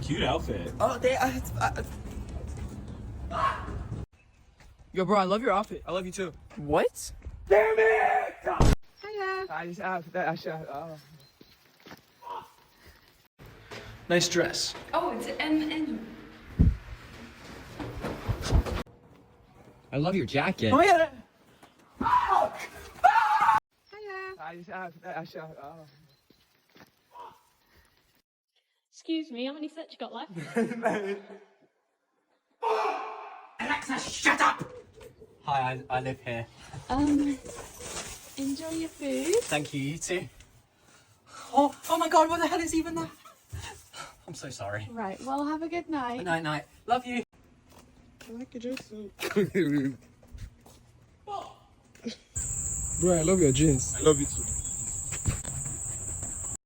Cute outfit. Oh, Yo, bro, I love your outfit. I love you too. What? Damn it! Hiya. I just Nice dress. Oh, it's M. I love your jacket. Oh yeah. Hiya. Excuse me, how many sets you got left? Alexa, shut up! Hi, I live here. Enjoy your food. Thank you, you too. Oh my god, what the hell is even that? I'm so sorry. Right, well, have a good night. Night, night. Love you. I like your dress too. Bro, I love your jeans. I love you too.